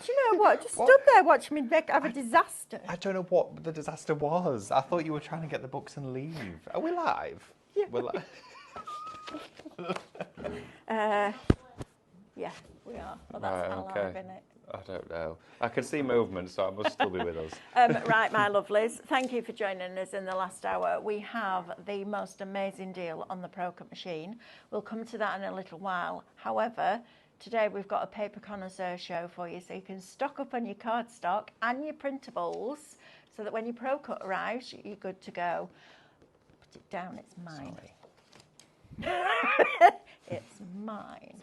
Do you know what? Just stood there watching me have a disaster. I don't know what the disaster was. I thought you were trying to get the books and leave. Are we live? Yeah. We're live. Yeah, we are. Well, that's Right, alive, okay. isn't it? I don't know. I can see movement, so I must still be with us. Right, my lovelies, thank you for joining us in the last hour. We have the most amazing deal on the Pro Cut machine. We'll come to that in a little while. However, today we've got a Paper Connoisseur show for you, so you can stock up on your cardstock and your printables, so that when your Pro Cut arrives, you're good to go. Put it down, it's mine. Sorry. It's mine.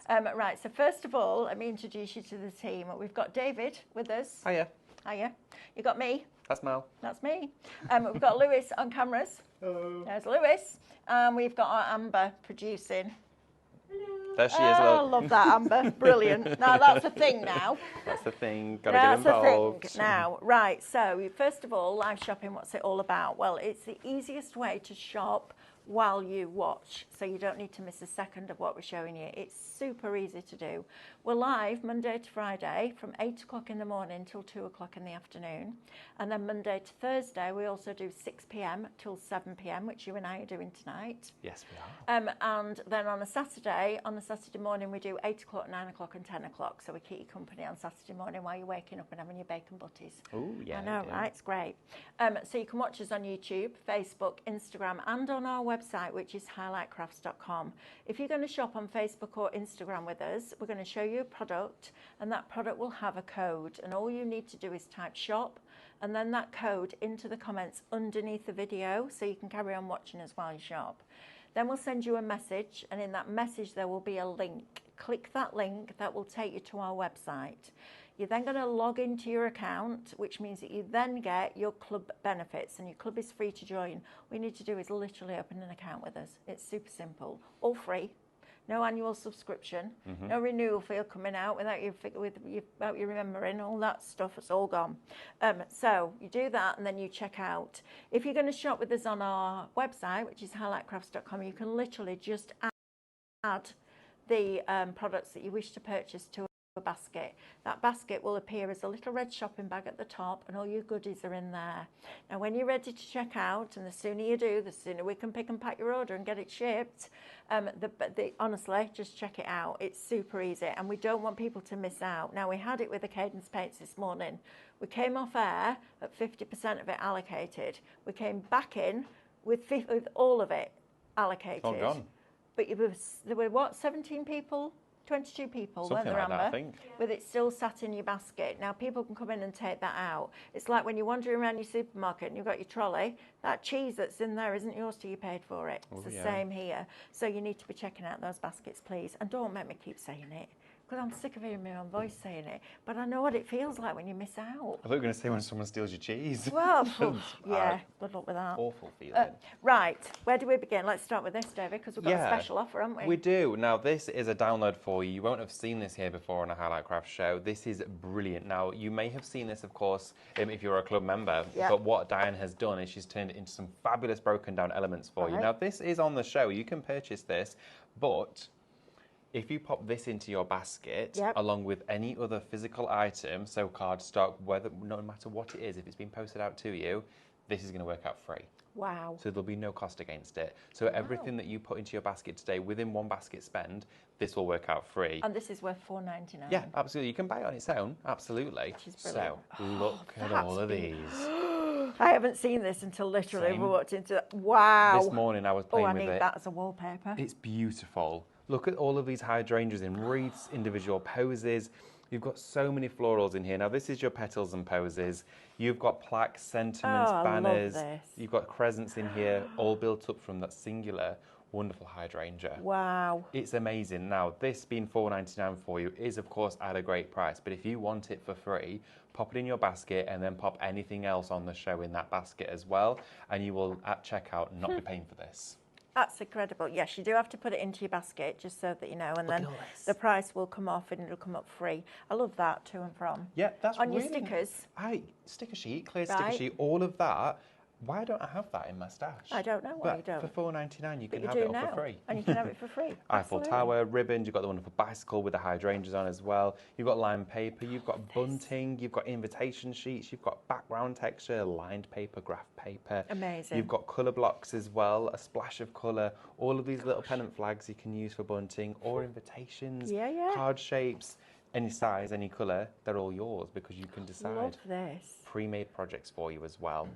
Right, so first of all, let me introduce you to the team. We've got David with us. Hiya. Hiya. You got me. That's Mel. That's me. We've got Lewis on cameras. Hello. There's Lewis. And we've got our Amber producing. There she is. I Look. love that, Amber. Brilliant. Now, that's a thing now. That's the thing. Got to get That's involved. a thing now. Right, so first of all, live shopping, what's it all about? Well, it's the easiest way to shop while you watch, so you don't need to miss a second of what we're showing you. It's super easy to do. We're live Monday to Friday from 8 o'clock in the morning till 2 o'clock in the afternoon, and then Monday to Thursday we also do 6 p.m. till 7 p.m, which you and I are doing tonight. Yes, we are. And then on the Saturday morning we do 8 o'clock, 9 o'clock and 10 o'clock, so we keep you company on Saturday morning while you're waking up and having your bacon butties. Oh, yeah. I know, right? It's great. So you can watch us on YouTube, Facebook, Instagram, and on our website, which is highlightcrafts.com. If you're going to shop on Facebook or Instagram with us, we're going to show you a product, and that product will have a code, and all you need to do is type shop and then that code into the comments underneath the video, so you can carry on watching us while you shop. Then we'll send you a message, and in that message there will be a link. Click that link, that will take you to our website. You're then going to log into your account, which means that you then get your club benefits, and your club is free to join. All you need to do is literally open an account with us. It's super simple, all free, no annual subscription, no renewal fee coming out without you remembering all that stuff. It's all gone. So you do that, and then you check out. If you're going to shop with us on our website, which is highlightcrafts.com, you can literally just add the products that you wish to purchase to a basket. That basket will appear as a little red shopping bag at the top, and all your goodies are in there. Now when you're ready to check out, and the sooner you do, the sooner we can pick and pack your order and get it shipped. Honestly, just check it out. It's super easy, and we don't want people to miss out. Now we had it with the Cadence paints this morning. We came off air at 50% of it allocated. We came back in with all of it allocated. All gone. But there were what, 17 people? 22 people, Something weren't there, like Amber? that, I think. With it still sat in your basket. Now people can come in and take that out. It's like when you're wandering around your supermarket and you've got your trolley, that cheese that's in there isn't yours till you paid for it. It's the same here. So you need to be checking out those baskets, please. And don't make me keep saying it, because I'm sick of hearing my own voice saying it. But I know what it feels like when you miss out. I thought you were going to say when someone steals your cheese. Well, yeah, good luck with that. Awful feeling. Right, where do we begin? Let's start with this, David, because we've got a special offer, haven't we? We do. Now, this is a download for you. You won't have seen this here before on a Highlight Craft show. This is brilliant. Now, you may have seen this, of course, if you're a club member. Yep. But what Diane has done is she's turned it into some fabulous broken down elements for you. Now, this is on the show. You can purchase this, but if you pop this into your basket, along with any other physical item, so cardstock, no matter what it is, if it's been posted out to you, this is going to work out free. Wow. So there'll be no cost against it. So everything that you put into your basket today, within one basket spend, this will work out free. And this is worth $4.99. Yeah, absolutely. You can buy it on its own, absolutely. Which is brilliant. So look at all of these. I haven't seen this until literally we walked into it. Wow. This morning I was playing with it. I need that as a wallpaper. It's beautiful. Look at all of these hydrangeas in wreaths, individual poses. You've got so many florals in here. Now, this is your petals and poses. You've got plaques, sentiments, banners. I love this. You've got crescents in here, all built up from that singular, wonderful hydrangea. Wow. It's amazing. Now, this being $4.99 for you is, of course, at a great price. But if you want it for free, pop it in your basket and then pop anything else on the show in that basket as well. And you will, at checkout, not be paying for this. That's incredible. Yes, you do have to put it into your basket, just so that you know, and then the price will come off and it'll come up free. I love that, to and from. Yeah, that's on really your stickers. Sticker sheet, clear sticker sheet, all of that Why don't I have that in my stash? I don't know why you don't. For $4.99, you can you have do it all now, for free. and you can have it for free. Eiffel Absolutely. Tower, ribbons, you've got the wonderful bicycle with the hydrangeas on as well. You've got lined paper, you've got bunting, you've got invitation sheets, you've got background texture, lined paper, graph paper. Amazing. You've got colour blocks as well, a splash of colour, all of these little pennant flags you can use for bunting or invitations, card shapes, any size, any colour, they're all yours because you can decide. Love this. Pre-made projects for you as well.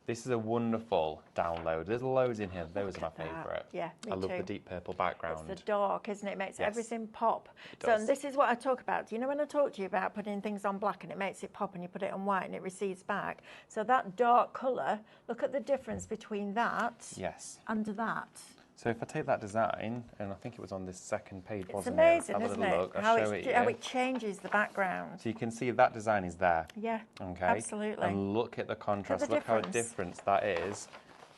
This is a wonderful download. There's loads in here. Those are my favourite. Yeah, me I love too. the deep purple background. It's the dark, isn't it? It makes everything pop. It does. So this is what I talk about. You know when I talk to you about putting things on black and it makes it pop and you put it on white and it recedes back? So that dark colour, look at the difference between that and that. So if I take that design, and I think it was on this second page, wasn't it? It's it? amazing, isn't it? Look. How it changes the background. So you can see that design is there. Yeah, okay. Absolutely. And look at the contrast. Look how different that is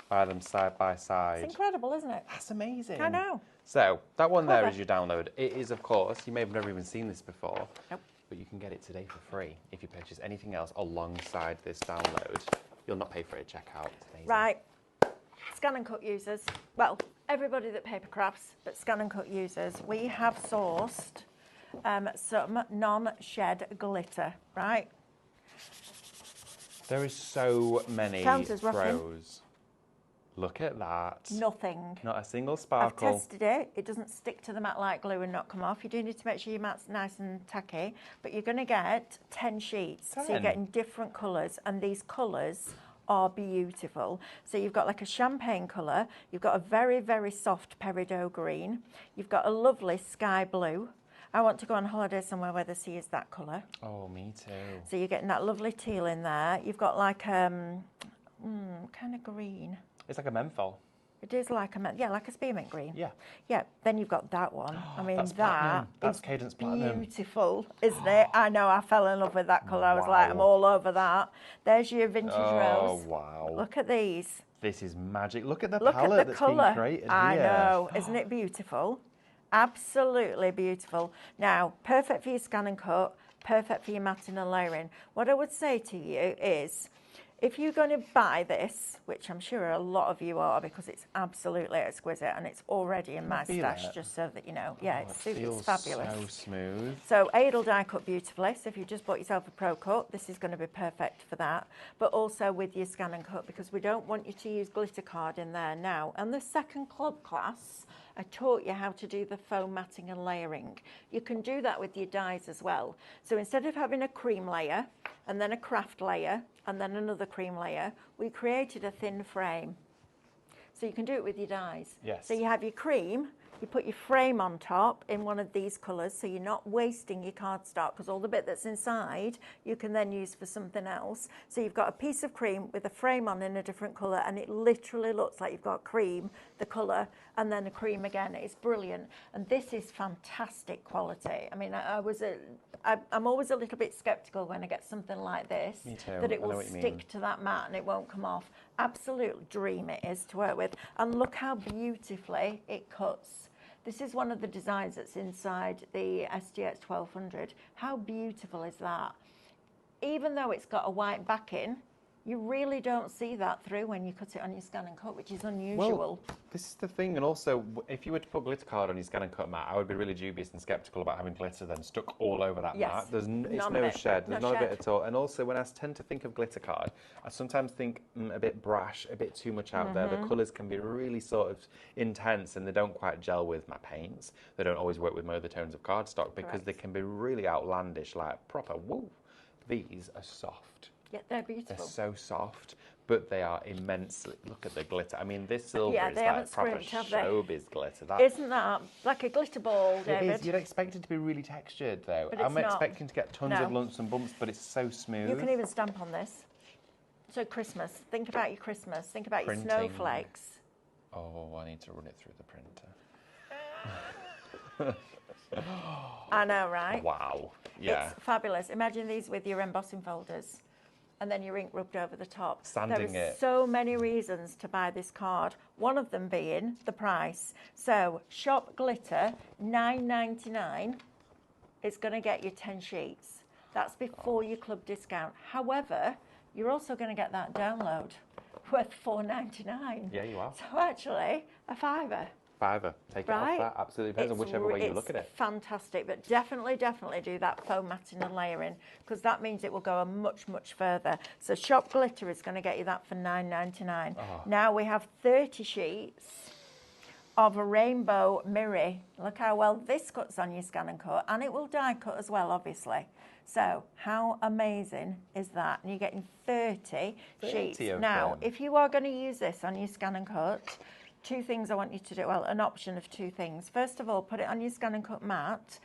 by them side by side. It's incredible, isn't it? That's amazing. I know. So that one there is your download. It is, of course, you may have never even seen this before, but you can get it today for free if you purchase anything else alongside this download. You'll not pay for it at checkout. It's amazing. Right. Scan and Cut users, well, everybody that paper crafts, but Scan and Cut users, we have sourced some non-shed glitter, right? There is so many throws. Look at that. Nothing. Not a single sparkle. I've tested it. It doesn't stick to the mat like glue and not come off. You do need to make sure your mat's nice and tacky, but you're going to get 10 sheets. 10. So you're getting different colours, and these colours are beautiful. So you've got like a champagne colour, you've got a very, very soft peridot green, you've got a lovely sky blue. I want to go on holiday somewhere where the sea is that colour. Oh, me too. So you're getting that lovely teal in there. You've got like kind of green. It's like a menthol. It is like like a spearmint green. Yeah. Yeah. Then you've got that one. I mean, that's Cadence Platinum. Beautiful, isn't it? I know. I fell in love with that colour. I was like, I'm all over that. There's your vintage rose. Oh wow! Look at these. This is magic. Look at the palette that's been created here. I know. Isn't it beautiful? Absolutely beautiful. Now, perfect for your scan and cut. Perfect for your matting and layering. What I would say to you is, if you're going to buy this, which I'm sure a lot of you are because it's absolutely exquisite and it's already in my stash, just so that you know. Yeah, it's fabulous. So smooth. So Adel die cut beautifully. So if you just bought yourself a Pro Cut, this is going to be perfect for that. But also with your scan and cut, because we don't want you to use glitter card in there now. And the second club class, I taught you how to do the foam matting and layering. You can do that with your dies as well. So instead of having a cream layer and then a craft layer and then another cream layer, we created a thin frame. So you can do it with your dies. Yes. So you have your cream, you put your frame on top in one of these colours, so you're not wasting your cardstock, because all the bit that's inside you can then use for something else. So you've got a piece of cream with a frame on in a different colour, and it literally looks like you've got cream, the colour, and then a cream again. It's brilliant, and this is fantastic quality. I mean, I'm always a little bit sceptical when I get something like this, that it will stick to that mat and it won't come off. Absolute dream it is to work with, and look how beautifully it cuts. This is one of the designs that's inside the SGX 1200. How beautiful is that? Even though it's got a white backing, you really don't see that through when you cut it on your scan and cut, which is unusual. Well, this is the thing, and also, if you were to put glitter card on your scan and cut mat, I would be really dubious and sceptical about having glitter then stuck all over that mat. It's no shed, there's not a bit at all. And also, when I tend to think of glitter card, I sometimes think a bit brash, a bit too much out there. The colours can be really sort of intense, and they don't quite gel with my paints. They don't always work with my other tones of cardstock because they can be really outlandish, like proper, whoa. These are soft. Yeah, they're beautiful. They're so soft, but they are immensely. Look at the glitter. I mean, this silver is like proper showbiz glitter. Isn't that like a glitter ball, David? It is. You'd expect it to be really textured, though. I'm expecting to get tons of lumps and bumps, but it's so smooth. You can even stamp on this. So Christmas. Think about your Christmas. Think about your snowflakes. Oh, I need to run it through the printer. I know, right? Wow. Yeah. It's fabulous. Imagine these with your embossing folders and then your ink rubbed over the top. Sanding it. There are so many reasons to buy this card, one of them being the price. So Shop Glitter, $9.99 is going to get you 10 sheets. That's before your club discount. However, you're also going to get that download worth $4.99. Yeah, you are. So actually, a £5. £5. Take it off that. Absolutely depends on whichever way you look at it. It's fantastic, but definitely do that foam matting and layering, because that means it will go much further. So Shop Glitter is going to get you that for $9.99. Now we have 30 sheets of a rainbow mirror. Look how well this cuts on your Scan and Cut, and it will die cut as well, obviously. So how amazing is that? And you're getting 30 sheets. Now, if you are going to use this on your Scan and Cut, two things I want you to do. Well, an option of two things. First of all, put it on your Scan and Cut mat,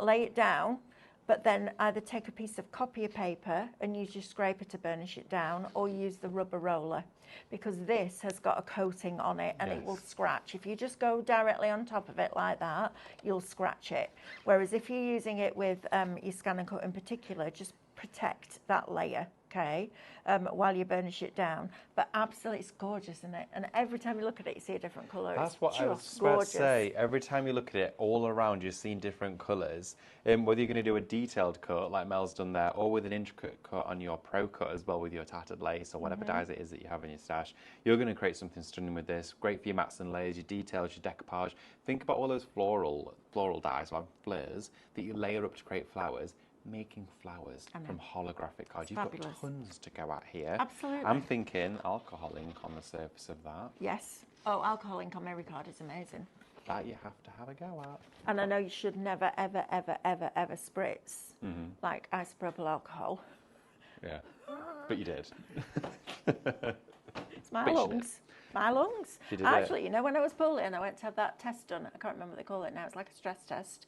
lay it down, but then either take a piece of copier paper and use your scraper to burnish it down, or use the rubber roller, because this has got a coating on it and it will scratch. If you just go directly on top of it like that, you'll scratch it. Whereas if you're using it with your Scan and Cut in particular, just protect that layer, okay, while you burnish it down. But absolutely, it's gorgeous, isn't it? And every time you look at it, you see a different colour. That's what I was about to say. Every time you look at it, all around, you're seeing different colours. Whether you're going to do a detailed cut, like Mel's done there, or with an intricate cut on your Pro Cut as well, with your tattered lace or whatever dyes it is that you have in your stash, you're going to create something stunning with this. Great for your mats and layers, your details, your decoupage. Think about all those floral dyes, or flares, that you layer up to create flowers. Making flowers from holographic cards. You've got tons to go at here. Absolutely. I'm thinking alcohol ink on the surface of that. Yes. Oh, alcohol ink on every card is amazing. That you have to have a go at. And I know you should never, ever spritz like isopropyl alcohol. Yeah, but you did. It's my lungs. My lungs. Actually, you know, when I was poorly and I went to have that test done, I can't remember what they call it now, it's like a stress test.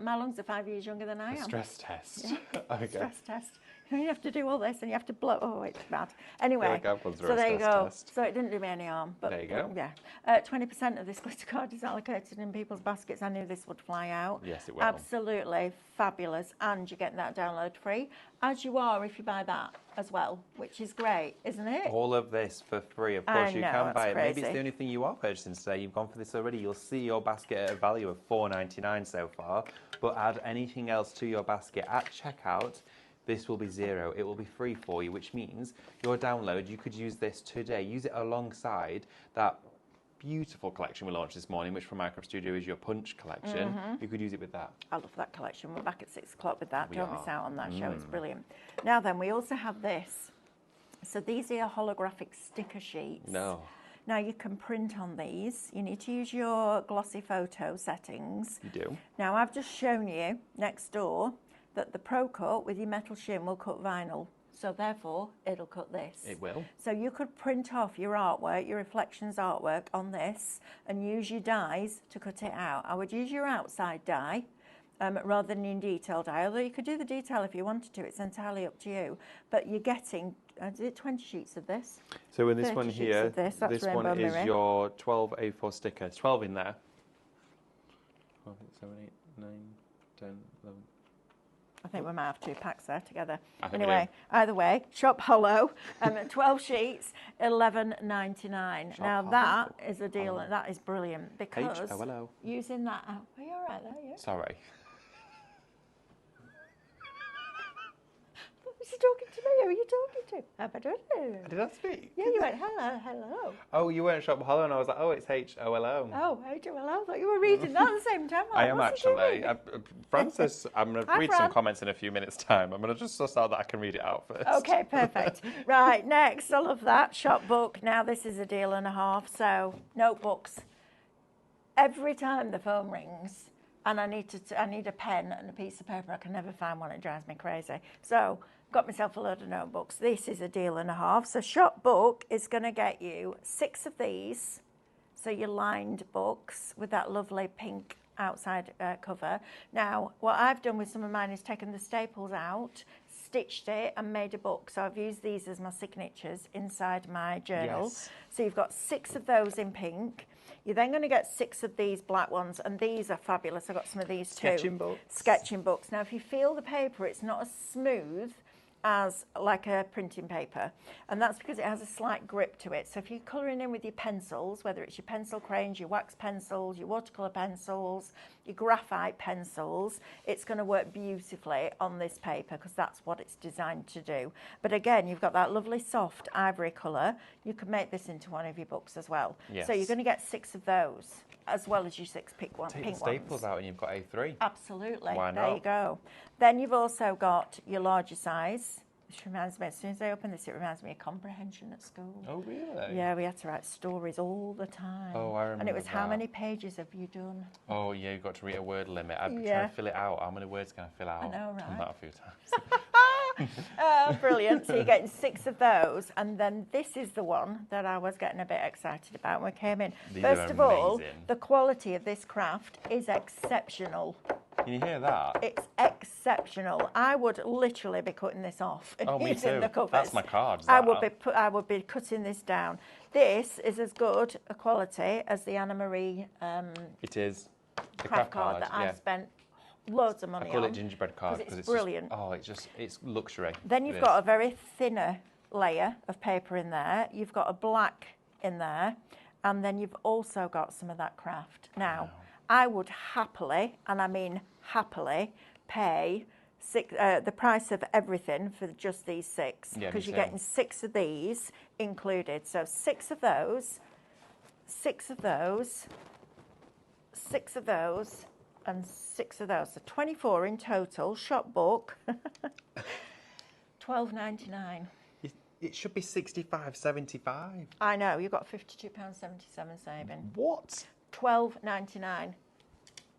My lungs are 5 years younger than I am. A stress test. Yeah. Okay. Stress test. You have to do all this and you have to blow. Oh, it's bad. Anyway, so there you go. So it didn't do me any harm. But there you go. Yeah. 20% of this glitter card is allocated in people's baskets. I knew this would fly out. Yes, it will. Absolutely fabulous. And you get that download free, as you are if you buy that as well, which is great, isn't it? All of this for free. Of course, you can buy it. Crazy. Maybe it's the only thing you are purchasing today. You've gone for this already. You'll see your basket at a value of $4.99 so far. But add anything else to your basket at checkout, this will be $0. It will be free for you, which means your download, you could use this today. Use it alongside that beautiful collection we launched this morning, which from Minecraft Studio is your Punch collection. You could use it with that. I love that collection. We're back at 6 o'clock with that. Don't miss out on that show. It's brilliant. Now then, we also have this. So these are your holographic sticker sheets. No. Now you can print on these. You need to use your glossy photo settings. You do. Now I've just shown you next door that the Pro Cut with your metal shim will cut vinyl. So therefore, it'll cut this. It will. So you could print off your artwork, your reflections artwork on this and use your dies to cut it out. I would use your outside die rather than your detail die. Although you could do the detail if you wanted to. It's entirely up to you. But you're getting, is it 20 sheets of this? So in this one here, this one is your 12 A4 sticker. It's 12 in there. 12, 7, 8, 9, 10, 11. I think we might have 2 packs there together. Anyway, either way, Shop Hollow, 12 sheets, $11.99. Now that is a deal, and that is brilliant because using that. Are you all right there? Yeah. Sorry. Was you talking to me? Who are you talking to? Did I speak? Yeah, you went hello. Oh, you went Shop Hollow, and I was like, oh, it's HOLO. Oh, HOLO. I thought you were reading that at the same time. I am actually. Francis, I'm going to read some comments in a few minutes' time. I'm going to just suss out that I can read it out first. Okay, perfect. Right, next, I love that. Shop book. Now, this is a deal and a half. So, notebooks. Every time the phone rings and I need a pen and a piece of paper, I can never find one. It drives me crazy. So, got myself a load of notebooks. This is a deal and a half. So Shop Book is going to get you 6 of these. So your lined books with that lovely pink outside cover. Now, what I've done with some of mine is taken the staples out, stitched it and made a book. So I've used these as my signatures inside my journal. Yes. So you've got 6 of those in pink. You're then going to get 6 of these black ones, and these are fabulous. I've got some of these too. Sketching books. Now, if you feel the paper, it's not as smooth as like a printing paper, and that's because it has a slight grip to it. So if you're colouring in with your pencils, whether it's your pencil crayons, your wax pencils, your watercolour pencils, your graphite pencils, it's going to work beautifully on this paper because that's what it's designed to do. But again, you've got that lovely soft ivory colour. You can make this into one of your books as well. Yes. So you're going to get 6 of those as well as your 6 pink ones. Take the staples out and you've got A3. Absolutely. Why not? There you go. Then you've also got your larger size. Which reminds me, as soon as I open this, it reminds me of comprehension at school. Oh, really? Yeah, we had to write stories all the time. Oh, I remember. And it was, that. how many pages have you done? Oh, yeah, you've got to read a word limit. I've been trying to fill it out. How many words can I fill out? I know, right? Done that a few times. Oh, brilliant. So you're getting 6 of those. And then this is the one that I was getting a bit excited about when we came in. These First are of all, amazing. the quality of this craft is exceptional. Can you hear that? It's exceptional. I would literally be cutting this off and Oh, me using too. the covers. That's my cards. I would be cutting this down. This is as good a quality as the Anna Marie It is. The craft card that I've spent loads of money I call on. it gingerbread card because it's brilliant. It's luxury. Then you've got a very thinner layer of paper in there. You've got a black in there, and then you've also got some of that craft. Now, Wow. I would happily, and I mean happily, pay the price of everything for just these 6, Yeah, because me you're too. getting 6 of these included. So 6 of those, 6 of those, 6 of those, and 6 of those. So 24 in total. Shop book, $12.99. It should be $65.75. I know, you've got £52.77 saving. What? $12.99,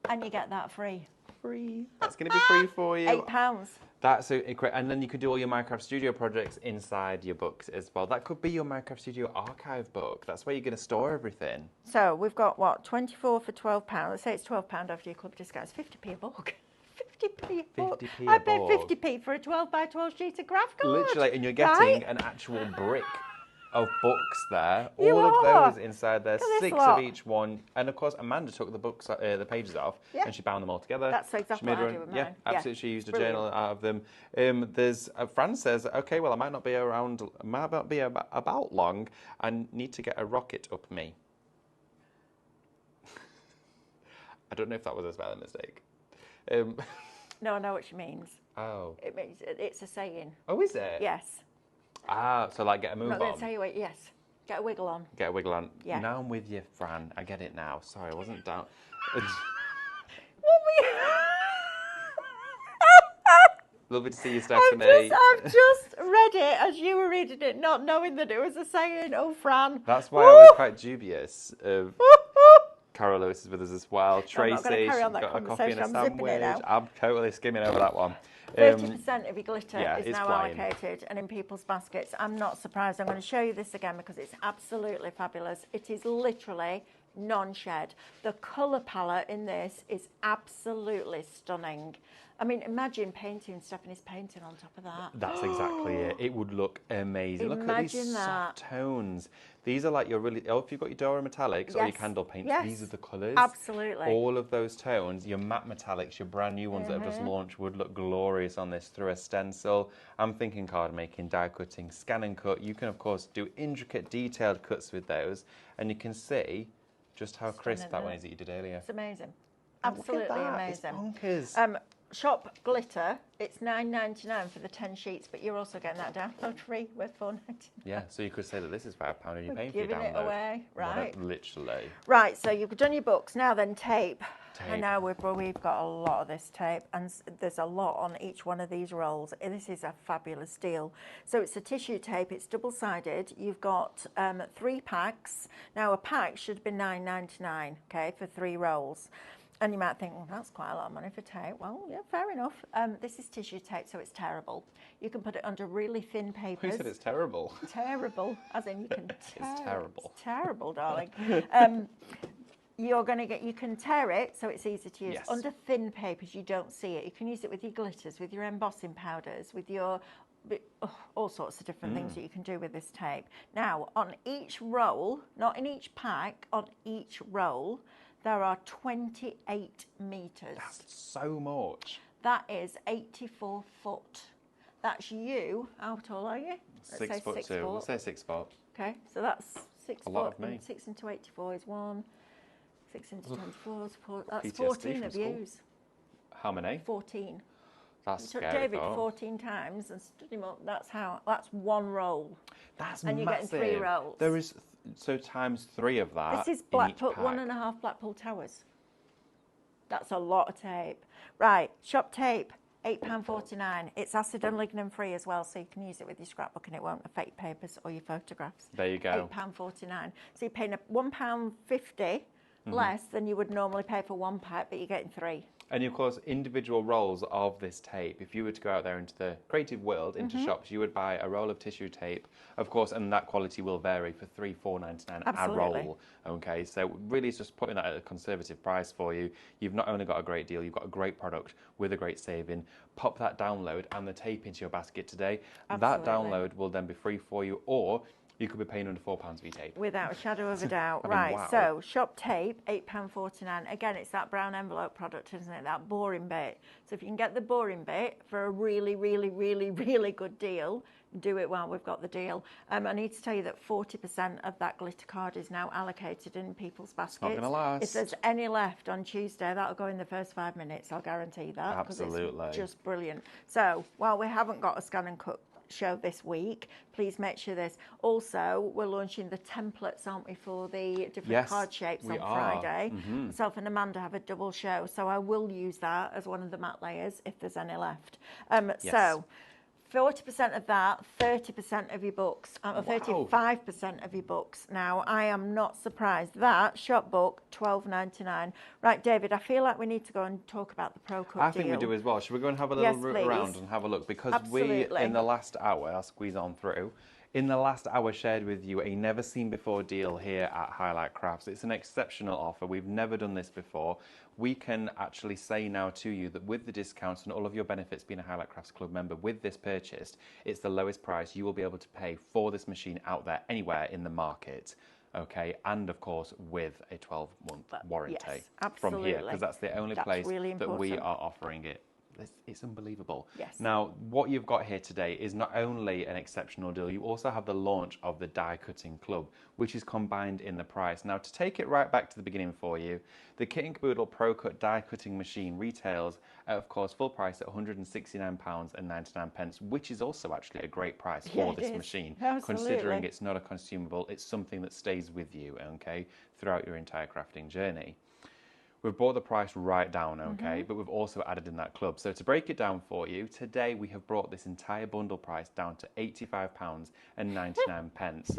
and you get that free. Free. That's going to be free for you. £8. That's great. And then you could do all your Minecraft Studio projects inside your books as well. That could be your Minecraft Studio archive book. That's where you're going to store everything. So we've got, what, 24 for £12. Let's say it's £12 after your club discount. It's 50p a book. 50p a book. 50p a I paid book. 50p for a 12 by 12 sheet of craft card. Literally, and you're getting right? an actual brick of books there. You all are. of those inside there, Look at this 6 lot. of each one. And of course, Amanda took the books, the pages off, Yeah. and she bound them all together. That's exactly she made what her I own- do with Yeah, mine. absolutely. Yeah. She used a Brilliant. journal out of them. There's Fran says, okay, well, I might not be around, might not be about long. I need to get a rocket up me. I don't know if that was a spelling mistake. No, I know what she means. Oh. It means it's a saying. Oh, is it? Yes. Ah, so like get a I'm move not going on. to tell you what. Yes. Get a wiggle on. Get a wiggle on. Yeah. Now I'm with you, Fran. I get it now. Sorry, I wasn't down. What were you? Lovely to see you, Stephanie. I've just read it as you were reading it, not knowing that it was a saying. Oh, Fran. That's why I was quite dubious of Carol Lewis is with us as well. Tracy, not gonna carry she's on that got a coffee and a conversation. I'm zipping it sandwich. now. I'm totally skimming over that one. 30% of your glitter yeah, is it's now flying. allocated and in people's baskets. I'm not surprised. I'm going to show you this again because it's absolutely fabulous. It is literally non-shed. The colour palette in this is absolutely stunning. I mean, imagine painting Stephanie's painting on top of that. That's exactly it. It would look amazing. Look at these Imagine soft that. tones. These are like your really, if you've got your Dora metallics or your Yes. candle paints, Yes. these are the colours. Absolutely. All of those tones, your matte metallics, your brand new ones that have Mm-hmm. just launched would look glorious on this through a stencil. I'm thinking card making, die cutting, scan and cut. You can, of course, do intricate, detailed cuts with those. And you can see just how crisp Stunning, that one isn't is that you did earlier. It's amazing. Oh, look at Absolutely that. amazing. It's bonkers. Shop glitter, it's $9.99 for the 10 sheets, but you're also getting that download free with $4.99. Yeah, so you could say that this is £5 and you're paying for your Giving it download. away, right? Literally. Right, so you've done your books. Now then, tape. I Tape. know we've got a lot of this tape, and there's a lot on each one of these rolls. This is a fabulous deal. So it's a tissue tape. It's double-sided. You've got 3 packs. Now, a pack should have been $9.99, okay, for 3 rolls. And you might think, well, that's quite a lot of money for tape. Well, yeah, fair enough. This is tissue tape, so it's terrible. You can put it under really thin papers. Who said it's terrible? Terrible, as in you can tear It's terrible. It's terrible, darling. You can tear it, so it's easy to use. Yes. Under thin papers, you don't see it. You can use it with your glitters, with your embossing powders, with your all sorts of different things that you can do with this tape. Now, on each roll, not in each pack, on each roll, there are 28 metres. That's so much. That is 84 foot. That's you. How tall are you? Let's say 6'2". 6 We'll foot. say 6 foot. Okay, so that's 6 A lot foot. of me. And 6 into 84 is 1, 6 into 24, that's PTSD 14 from of school. views. How many? 14. That's It took scary. David 14 times and stood him up. That's one roll. That's and massive. You're getting 3 rolls. There is so times 3 of that. This is in each Blackpool, pack. 1.5 Blackpool Towers. That's a lot of tape. Right, shop tape, £8.49. It's acid and lignin free as well, so you can use it with your scrapbook and it won't affect your papers or your photographs. There you go. £8.49. So you're paying £1.50 less than you would normally pay for 1 pack, but you're getting 3. And of course, individual rolls of this tape, if you were to go out there into the creative world, into shops, you would buy a roll of tissue tape, of course, and that quality will vary for £3,499 a roll. Okay, so really it's just putting that at a conservative price for you. You've not only got a great deal, you've got a great product with a great saving. Pop that download and the tape into your basket today. Absolutely. That download will then be free for you, or you could be paying under £4 for your tape. Without a shadow of a doubt. I mean, right, wow. so shop tape, £8.49. Again, it's that brown envelope product, isn't it? That boring bit. So if you can get the boring bit for a really, really, really, really good deal, do it while we've got the deal. I need to tell you that 40% of that glitter card is now allocated in people's baskets. Not going to last. If there's any left on Tuesday, that'll go in the first 5 minutes. I'll guarantee that. Absolutely. It's just brilliant. So while we haven't got a scan and cut show this week, please make sure this. Also, we're launching the templates, aren't we, for the different card shapes on Friday. Myself and Amanda have a double show, so I will use that as one of the matte layers if there's any left. So 40% of that, 30% of your books, 35% of your books. Now, I am not surprised. That shop book, $12.99. Right, David, I feel like we need to go and talk about the Pro Cut deal. I think we do as well. Should we go and have a little route around and have a look? Because we, in the last hour, I'll squeeze on through, in the last hour shared with you a never seen before deal here at Highlight Crafts. It's an exceptional offer. We've never done this before. We can actually say now to you that with the discounts and all of your benefits being a Highlight Crafts Club member, with this purchase, it's the lowest price you will be able to pay for this machine out there anywhere in the market. Okay, and of course with a 12-month warranty from here, because that's the only place that we are offering it. It's unbelievable. Yes. Now, what you've got here today is not only an exceptional deal, you also have the launch of the Die Cutting Club, which is combined in the price. Now, to take it right back to the beginning for you, the Kit and Caboodle Pro Cut Die Cutting Machine retails at, of course, full price at £169.99, which is also actually a great price for this machine, considering it's not a consumable, it's something that stays with you, okay, throughout your entire crafting journey. We've brought the price right down, okay, but we've also added in that club. So to break it down for you, today we have brought this entire bundle price down to £85.99.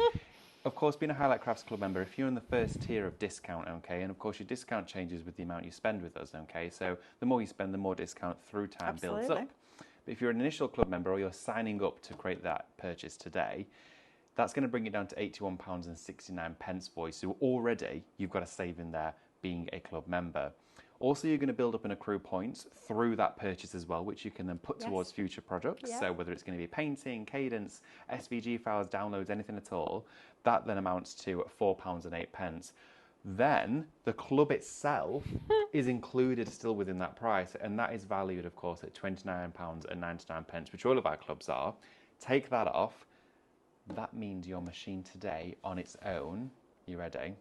Of course, being a Highlight Crafts Club member, if you're in the first tier of discount, okay, and of course your discount changes with the amount you spend with us, okay, so the more you spend, the more discount through time builds up. But if you're an initial club member or you're signing up to create that purchase today, that's going to bring it down to £81.69 for you. So already you've got a save in there being a club member. Also, you're going to build up and accrue points through that purchase as well, which you can then put towards future projects. So whether it's going to be painting, cadence, SVG files, downloads, anything at all, that then amounts to £4.08. Then the club itself is included still within that price, and that is valued, of course, at £29.99, which all of our clubs are. Take that off. That means your machine today on its own, you ready,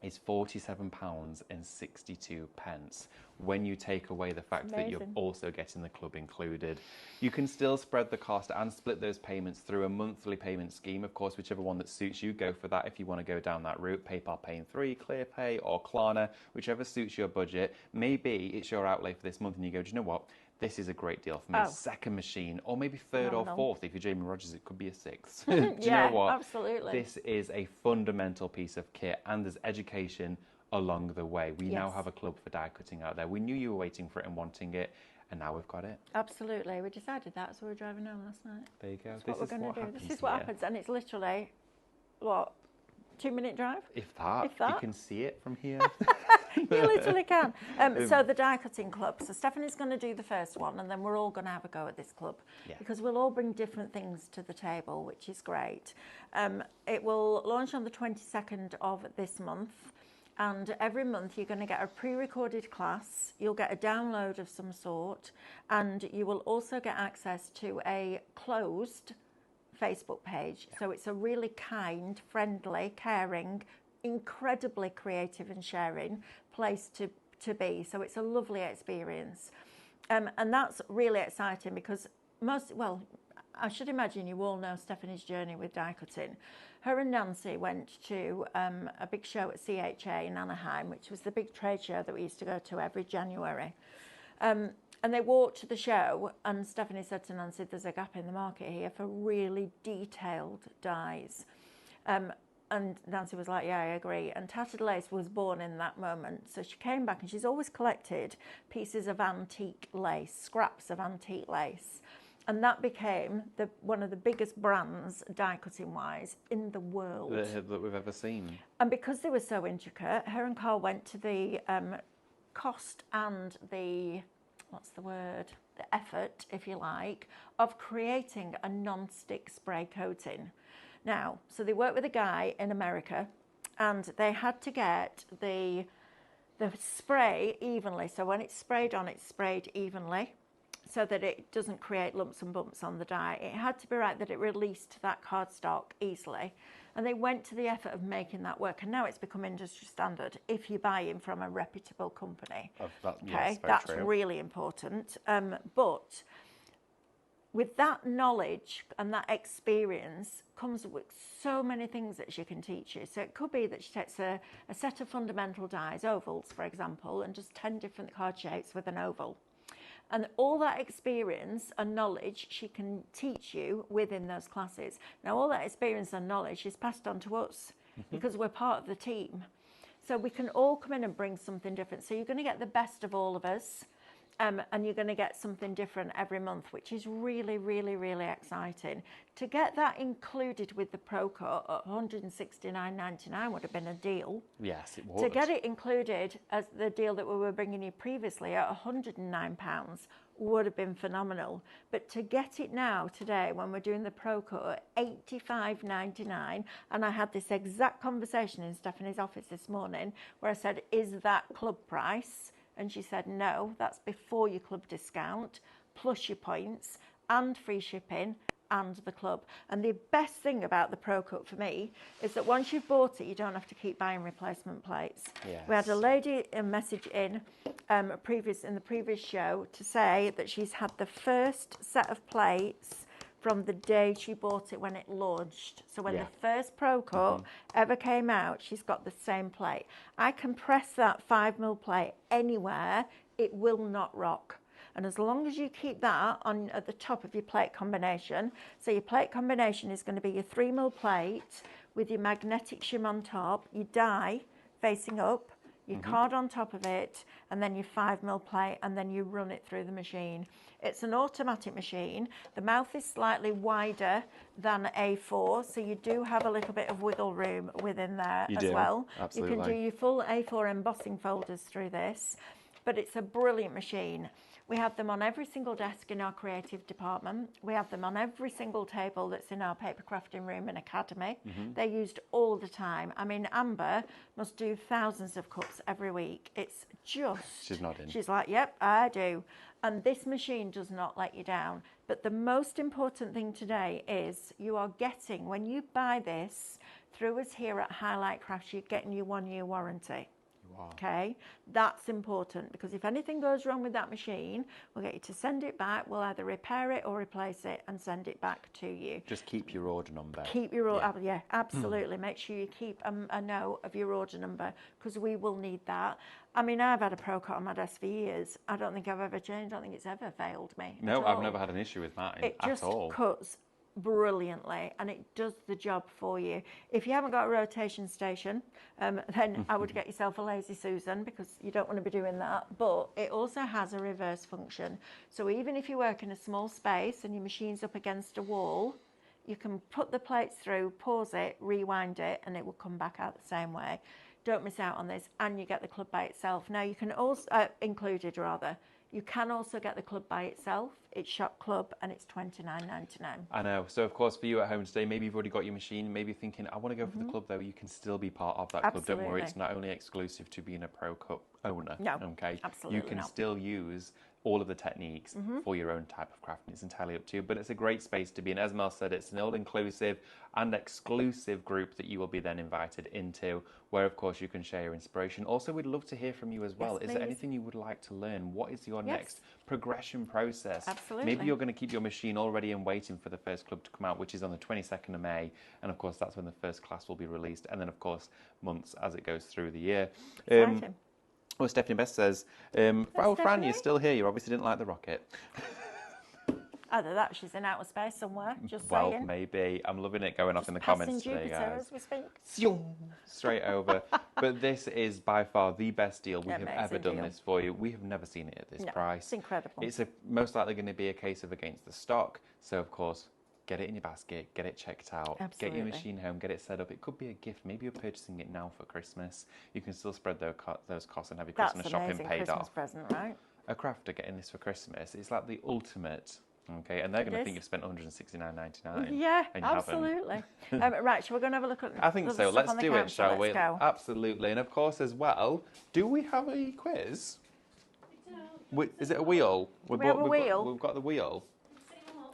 is £47.62 when you take away the fact that you're also getting the club included. You can still spread the cost and split those payments through a monthly payment scheme. Of course, whichever one that suits you, go for that if you want to go down that route. PayPal Pay in 3, ClearPay or Klarna, whichever suits your budget. Maybe it's your outlay for this month and you go, do you know what? This is a great deal for me. Second machine, or maybe third or fourth. If you're Jamie Rogers, it could be a sixth. Do you know what? Absolutely. This is a fundamental piece of kit, and there's education along the way. We now have a club for die cutting out there. We knew you were waiting for it and wanting it, and now we've got it. Absolutely. We decided that as we were driving home last night. There you go. This is what we're going to do. This is what happens, and it's literally, what, 2-minute drive? If that. You can see it from here. You literally can. So the die cutting club. So Stephanie's going to do the first one, and then we're all going to have a go at this club because we'll all bring different things to the table, which is great. It will launch on the 22nd of this month, and every month you're going to get a pre-recorded class. You'll get a download of some sort, and you will also get access to a closed Facebook page. So it's a really kind, friendly, caring incredibly creative and sharing place to be. So it's a lovely experience. And that's really exciting because I should imagine you all know Stephanie's journey with die cutting. Her and Nancy went to a big show at CHA in Anaheim, which was the big trade show that we used to go to every January. And they walked to the show, and Stephanie said to Nancy, there's a gap in the market here for really detailed dies. And Nancy was like, yeah, I agree. And Tattered Lace was born in that moment. So she came back, and she's always collected pieces of antique lace, scraps of antique lace. And that became one of the biggest brands, die cutting wise, in the world that we've ever seen. And because they were so intricate, her and Carl went to the cost and the effort, if you like, of creating a non-stick spray coating. Now, so they worked with a guy in America, and they had to get the spray evenly. So when it's sprayed on, it's sprayed evenly, so that it doesn't create lumps and bumps on the die. It had to be right that it released that cardstock easily. And they went to the effort of making that work. And now it's become industry standard if you buy in from a reputable company. That's really important. But with that knowledge and that experience comes with so many things that she can teach you. So it could be that she takes a set of fundamental dies, ovals, for example, and just 10 different card shapes with an oval. And all that experience and knowledge she can teach you within those classes. Now, all that experience and knowledge is passed on to us because we're part of the team. So we can all come in and bring something different. So you're going to get the best of all of us, and you're going to get something different every month, which is really, really, really exciting. To get that included with the Pro Cut at $169.99 would have been a deal. Yes, it would. To get it included as the deal that we were bringing you previously at £109 would have been phenomenal. But to get it now, today, when we're doing the Pro Cut at $85.99, and I had this exact conversation in Stephanie's office this morning where I said, is that club price? And she said, no, that's before your club discount, plus your points, and free shipping, and the club. And the best thing about the Pro Cut for me is that once you've bought it, you don't have to keep buying replacement plates. Yes. We had a lady message in the previous show to say that she's had the first set of plates from the day she bought it when it launched. So when the first Pro Cut ever came out, she's got the same plate. I can press that 5mm plate anywhere, it will not rock. And as long as you keep that on at the top of your plate combination, so your plate combination is going to be your 3mm plate with your magnetic shim on top, your die facing up, your card on top of it, and then your 5mm plate, and then you run it through the machine. It's an automatic machine. The mouth is slightly wider than A4, so you do have a little bit of wiggle room within there as well. Absolutely. You can do your full A4 embossing folders through this, but it's a brilliant machine. We have them on every single desk in our creative department. We have them on every single table that's in our paper crafting room and academy. They're used all the time. I mean, Amber must do thousands of cups every week. It's just... She's nodding. She's like, yep, I do. And this machine does not let you down. But the most important thing today is you are getting, when you buy this through us here at Highlight Crafts, you're getting your 1-year warranty. Okay, that's important because if anything goes wrong with that machine, we'll get you to send it back. We'll either repair it or replace it and send it back to you. Just keep your order number. Keep your order, yeah, absolutely. Make sure you keep a note of your order number because we will need that. I mean, I've had a Pro Cut on my desk for years. I don't think I've ever changed. I don't think it's ever failed me. No, I've never had an issue with that at all. It just cuts brilliantly and it does the job for you. If you haven't got a rotation station, then I would get yourself a Lazy Susan because you don't want to be doing that. But it also has a reverse function. So even if you work in a small space and your machine's up against a wall, you can put the plates through, pause it, rewind it, and it will come back out the same way. Don't miss out on this, and you get the club by itself. Now you can also, included rather, you can also get the club by itself. It's Shop Club and it's $29.99. I know. So of course for you at home today, maybe you've already got your machine, maybe you're thinking, I want to go for the club though. You can still be part of that club. Don't worry, it's not only exclusive to being a Pro Cut owner. No, okay. Absolutely you can still use all of the techniques for your own type of crafting. It's entirely up to you, but it's a great space to be in. As Mel said, it's an all-inclusive and exclusive group that you will be then invited into, where of course you can share your inspiration. Also, we'd love to hear from you as well. Yes, is there anything you would like to learn? What is your next progression process? Absolutely. Maybe you're going to keep your machine all ready and waiting for the first club to come out, which is on the 22nd of May, and of course that's when the first class will be released, and then of course months as it goes through the year. Well, Stephanie Best says, Fran, you're still here. You obviously didn't like the rocket. Either that, she's in outer space somewhere, just well, saying. maybe. I'm loving it going off in the comments today, guys. As we speak. Straight over. But this is by far the best deal we have ever done this for you. We have never seen it at this price. It's incredible. It's most likely going to be a case of against the stock. So, of course, get it in your basket, get it checked out, get your machine home, get it set up. It could be a gift. Maybe you're purchasing it now for Christmas. You can still spread those costs and have your Christmas shopping paid Christmas off. Present, right? A crafter getting this for Christmas, it's like the ultimate. Okay, and they're going to think you've spent $169.99. Yeah, absolutely. Right, shall we go and have a look at? I think so. Let's do it, shall we? Go. Absolutely. And of course, as well, do we have a quiz? Is it a wheel? We have a wheel. We've got the wheel.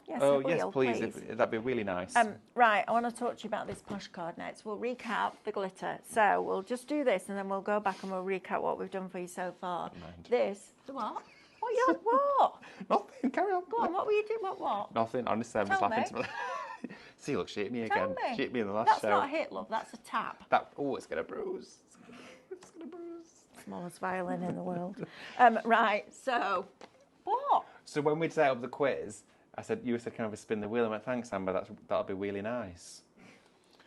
Yes, oh, wheel, yes, please. That'd be really nice. Right, I want to talk to you about this posh card next. We'll recap the glitter. So we'll just do this, and then we'll go back and we'll recap what we've done for you so far. This. The what? What? Nothing. Carry on. Go on. What were you doing? What? Nothing. Honestly, I'm just laughing to myself. See, look, she hit me again. She hit me in the last show. That's not a hit, love. That's a tap. It's gonna bruise. It's gonna bruise. Smallest violin in the world. Right. So, what? So when we'd set up the quiz, you said, can I spin the wheel? I went, thanks, Amber. That'll be really nice.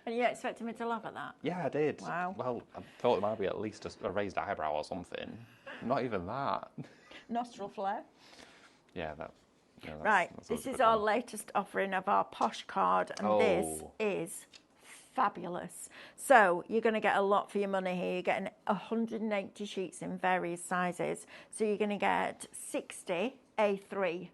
And you expected me to laugh at that? Yeah, I did. Wow. Well, I thought it might be at least a raised eyebrow or something. Not even that. Nostril flare. Yeah, right, this is our latest offering of our posh card, and this is fabulous. So you're going to get a lot for your money here. You're getting 180 sheets in various sizes. So you're going to get 60 A3.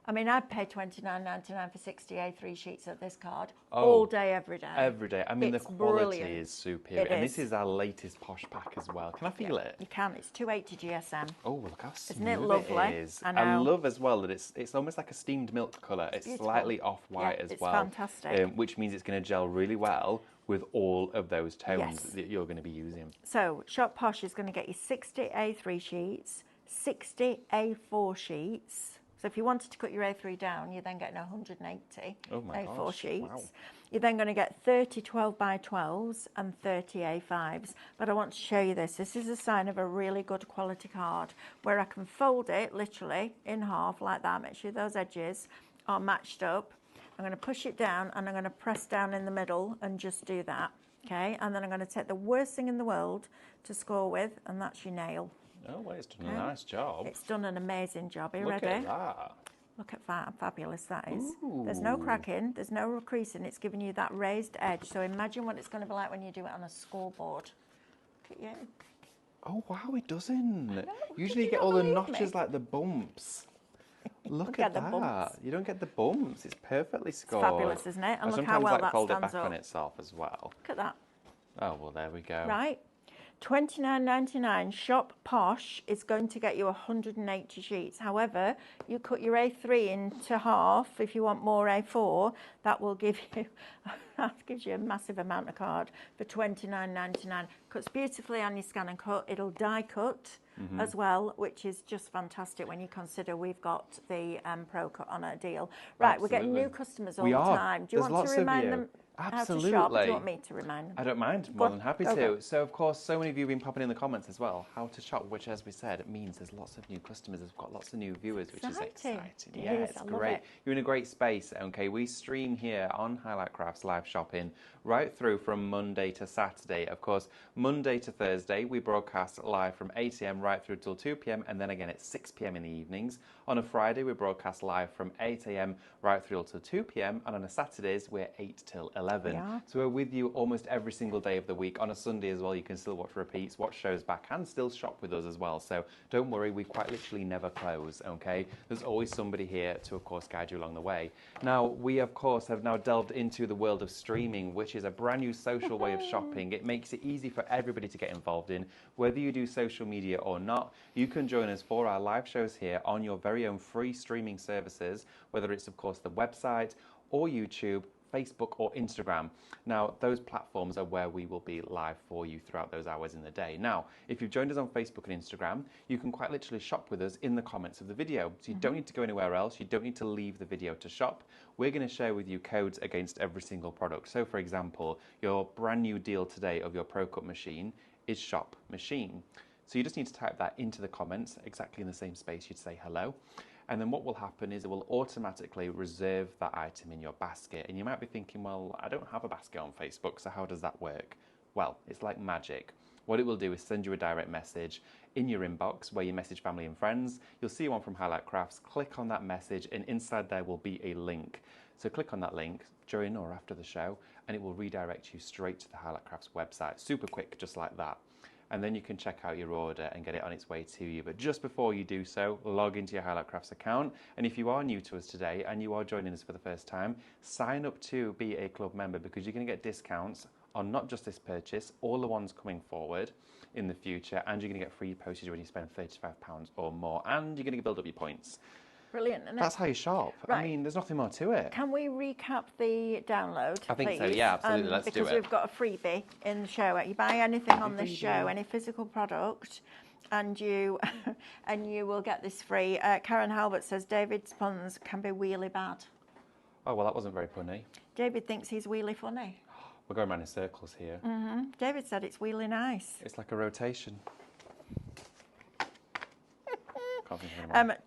I mean, I'd pay $29.99 for 60 A3 sheets of this card all day, every day. Every day. I mean, the quality brilliant. is superior. And this is our latest posh pack as well. Can I feel it? You can. It's 280 GSM. Oh, look how smooth Isn't it lovely? It is. I know. I love as well that it's almost like a steamed milk colour. It's slightly off-white as well. It's fantastic. Which means it's going to gel really well with all of those tones that you're going to be using. So Shop Posh is going to get you 60 A3 sheets, 60 A4 sheets. So if you wanted to cut your A3 down, you're then getting 180 A4 sheets. Wow. You're then going to get 30 12x12s and 30 A5s. But I want to show you this. This is a sign of a really good quality card where I can fold it literally in half like that. Make sure those edges are matched up. I'm going to push it down and I'm going to press down in the middle and just do that. Okay, and then I'm going to take the worst thing in the world to score with, and that's your nail. Oh, well, it's done a nice job. It's done an amazing job. Are you ready? Look at that. Look at that. How fabulous that is. Ooh. There's no cracking. There's no creasing. It's giving you that raised edge. So imagine what it's going to be like when you do it on a scoreboard. Look at you. Oh, wow, it doesn't. Usually you get all the notches like the bumps. Look at that. You don't get the bumps. It's perfectly scored. It's fabulous, isn't it? And look how well that fold stands it back up. on itself as well. Look at that. Oh, well, there we go. Right. $29.99. Shop Posh is going to get you 180 sheets. However, you cut your A3 into half if you want more A4. That will give you that gives you a massive amount of card for $29.99. Cuts beautifully on your scan and cut. It'll die cut as well, which is just fantastic when you consider we've got the Pro Cut on a deal. Right, Absolutely. We're getting new customers all the time. Do you want to remind them? Absolutely. How to shop? Do you want me to remind them? I don't mind. More than happy to. So, of course, so many of you have been popping in the comments as well. How to shop, which, as we said, it means there's lots of new customers. We've got lots of new viewers, which is exciting. Yeah, it's great. You're in a great space. Okay, we stream here on Highlight Crafts live shopping right through from Monday to Saturday. Of course, Monday to Thursday, we broadcast live from 8 a.m. right through till 2 p.m. and then again at 6 p.m. in the evenings. On a Friday, we broadcast live from 8 a.m. right through till 2 p.m. and on a Saturdays, we're 8 till 11. 11. Yeah. So we're with you almost every single day of the week. On a Sunday as well, you can still watch repeats, watch shows back, and still shop with us as well. So don't worry, we quite literally never close, okay? There's always somebody here to, of course, guide you along the way. Now, we, of course, have now delved into the world of streaming, which is a brand new social way of shopping. It makes it easy for everybody to get involved in. Whether you do social media or not, you can join us for our live shows here on your very own free streaming services, whether it's, of course, the website or YouTube, Facebook or Instagram. Now, those platforms are where we will be live for you throughout those hours in the day. Now, if you've joined us on Facebook and Instagram, you can quite literally shop with us in the comments of the video. So you don't need to go anywhere else. You don't need to leave the video to shop. We're going to share with you codes against every single product. So, for example, your brand new deal today of your Pro Cut machine is Shop Machine. So you just need to type that into the comments, exactly in the same space you'd say hello. And then what will happen is it will automatically reserve that item in your basket. And you might be thinking, well, I don't have a basket on Facebook, so how does that work? Well, it's like magic. What it will do is send you a direct message in your inbox where you message family and friends. You'll see one from Highlight Crafts, click on that message, and inside there will be a link. So click on that link during or after the show, and it will redirect you straight to the Highlight Crafts website. Super quick, just like that. And then you can check out your order and get it on its way to you. But just before you do so, log into your Highlight Crafts account. And if you are new to us today and you are joining us for the first time, sign up to be a club member, because you're going to get discounts on not just this purchase, all the ones coming forward in the future, and you're going to get free postage when you spend £35 or more, and you're going to build up your points. Brilliant. And that's how you shop. Right. I mean, there's nothing more to it. Can we recap the download, I think please? so, yeah, absolutely. Let's do it. Because we've got a freebie in the show. You buy anything on this show, any physical product, and you will get this free. Karen Halbert says David's puns can be wheelie bad. Oh, well, that wasn't very funny. David thinks he's wheelie funny. We're going around in circles here. David said it's wheelie nice. It's like a rotation.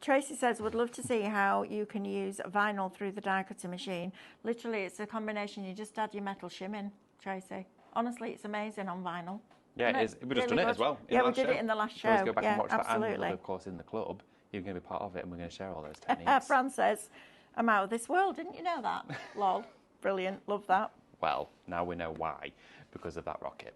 Tracy says, would love to see how you can use vinyl through the die cutting machine. Literally, it's a combination. You just add your metal shim in, Tracy. Honestly, it's amazing on vinyl. Yeah, it is. We've just done it as well. Yeah, we did it in the last show. Always go back and watch absolutely. that, and of course in the club, you're going to be part of it, and we're going to share all those techniques. Fran says, I'm out of this world. Didn't you know that? Lol. Brilliant. Love that. Well, now we know why, because of that rocket.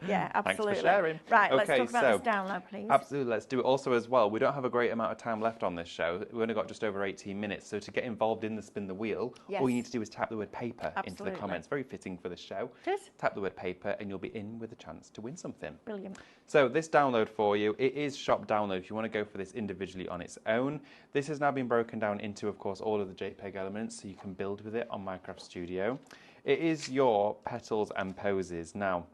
Yeah, absolutely. Thanks for sharing. Right, let's talk about this download, please. Absolutely, let's do it. Also, as well, we don't have a great amount of time left on this show. We've only got just over 18 minutes. So to get involved in the Spin the Wheel, all you need to do is type the word paper into the comments. Very fitting for the show. It is. Type the word paper and you'll be in with a chance to win something. Brilliant. So this download for you, it is shop download. If you want to go for this individually on its own, this has now been broken down into, of course, all of the JPEG elements, so you can build with it on Minecraft Studio. It is your petals and poses. Now,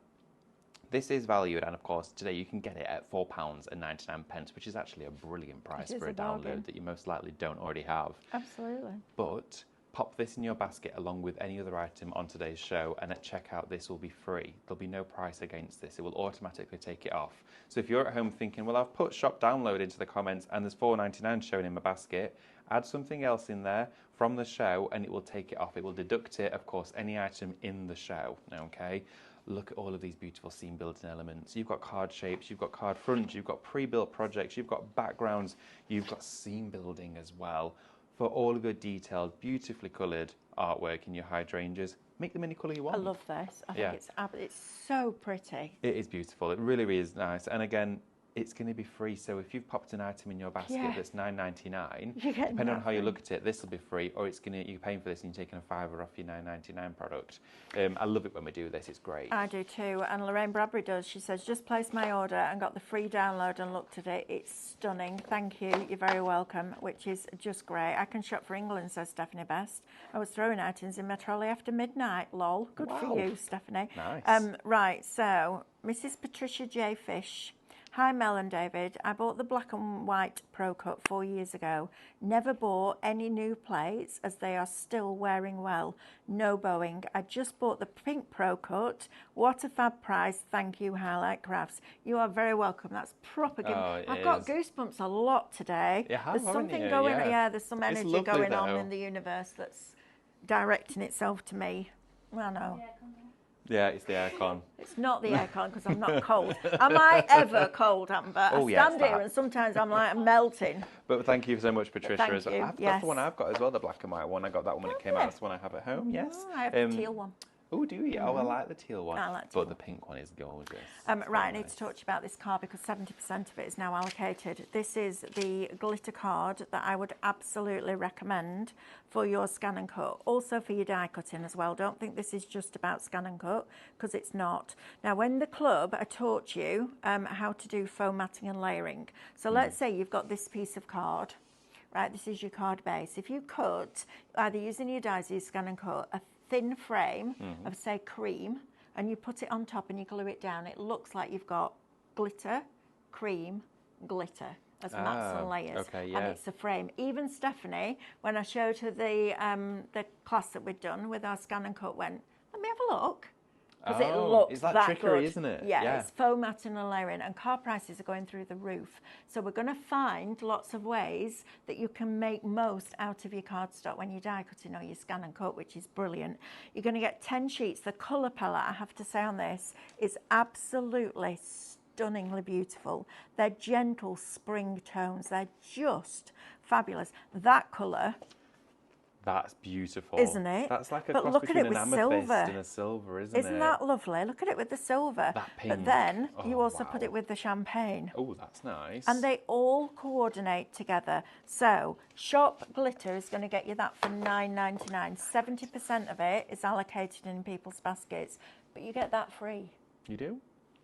this is valued, and of course, today you can get it at £4.99, which is actually a brilliant price for a download that you most likely don't already have. Absolutely. But pop this in your basket along with any other item on today's show, and at checkout, this will be free. There'll be no price against this. It will automatically take it off. So if you're at home thinking, well, I've put shop download into the comments and there's £4.99 shown in my basket, add something else in there from the show and it will take it off. It will deduct it, of course, any item in the show, okay? Look at all of these beautiful scene building elements. You've got card shapes, you've got card fronts, you've got pre-built projects, you've got backgrounds, you've got scene building as well. For all of your detailed, beautifully coloured artwork in your hydrangeas, make them any colour you want. I love this. I think it's so pretty. It is beautiful. It really, really is nice. And again, it's going to be free. So if you've popped an item in your basket that's $9.99, depending on how you look at it, this will be free, or it's going to, you're paying for this and you're taking a £5 off your $9.99 product. I love it when we do this. It's great. I do too. And Lorraine Bradbury does. She says, just placed my order and got the free download and looked at it. It's stunning. Thank you. You're very welcome, which is just great. I can shop for England, says Stephanie Best. I was throwing items in my trolley after midnight. Lol. Good for you, Stephanie. Nice. Right. So, Mrs. Patricia J. Fish. Hi Mel and David, I bought the black and white Pro Cut 4 years ago. Never bought any new plates as they are still wearing well. No bowing. I just bought the pink Pro Cut. What a fab price. Thank you, Highlight Crafts. You are very welcome. That's proper good. I've got goosebumps a lot today. There's something going on. Yeah, there's some energy going on in the universe that's directing itself to me. I know. Yeah, it's the aircon. It's not the aircon because I'm not cold. Am I ever cold, Amber? Oh, I yes, stand here and sometimes I'm like melting. But thank you so much, Patricia. Thank you. That's the one I've got as well, the black and white one. I got that one when it came out. That's the one I have at home, yes. I have the teal one. Oh, do you? Oh, I like the teal one. I like the teal But the pink one is gorgeous. Right, I need to talk to you about this card because 70% of it is now allocated. This is the glitter card that I would absolutely recommend for your scan and cut. Also for your die cutting as well. Don't think this is just about scan and cut because it's not. Now, when the club, I taught you how to do foam matting and layering. So let's say you've got this piece of card. Right, this is your card base. If you cut, either using your dies or your scan and cut, a thin frame of, say, cream, and you put it on top and you glue it down, it looks like you've got glitter, cream, glitter as mats and layers. Okay, yeah. And it's a frame. Even Stephanie, when I showed her the class that we'd done with our scan and cut, went, let me have a look. Because it looks it's like that trickery, good. isn't it? Yeah, it's foam matting and layering, and car prices are going through the roof. So we're going to find lots of ways that you can make most out of your cardstock when you die cutting or you scan and cut, which is brilliant. You're going to get 10 sheets. The colour palette, I have to say on this, is absolutely stunningly beautiful. They're gentle spring tones. They're just fabulous. That colour... That's beautiful. Isn't it? That's like a but cross look at between it with an amethyst and a silver, isn't it? Isn't that lovely? Look at it with the silver. That pink. But then you also wow. put it with the champagne. Oh, that's nice. And they all coordinate together. So Shop Glitter is going to get you that for $9.99. 70% of it is allocated in people's baskets, but you get that free. You do?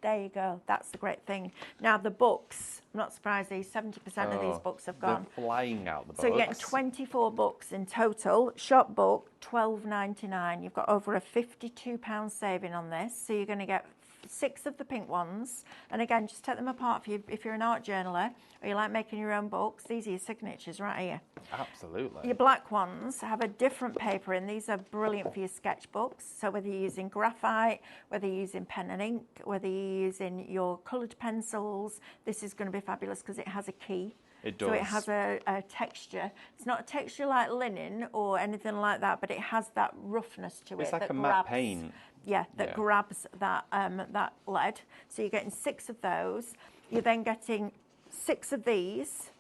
There you go. That's the great thing. Now, the books, I'm not surprised 70% of these books have gone. They're flying out the books. So you're getting 24 books in total. Shop book, $12.99. You've got over a £52 saving on this. So you're going to get 6 of the pink ones. And again, just take them apart if you're an art journaler or you like making your own books. These are your signatures right here. Absolutely. Your black ones have a different paper in. These are brilliant for your sketchbooks. So whether you're using graphite, whether you're using pen and ink, whether you're using your coloured pencils, this is going to be fabulous because it has a key. It does. So it has a texture. It's not a texture like linen or anything like that, but it has that roughness to it. It's like that a grabs, matte paint. Yeah, that grabs that that lead. So you're getting 6 of those. You're then getting 6 of these.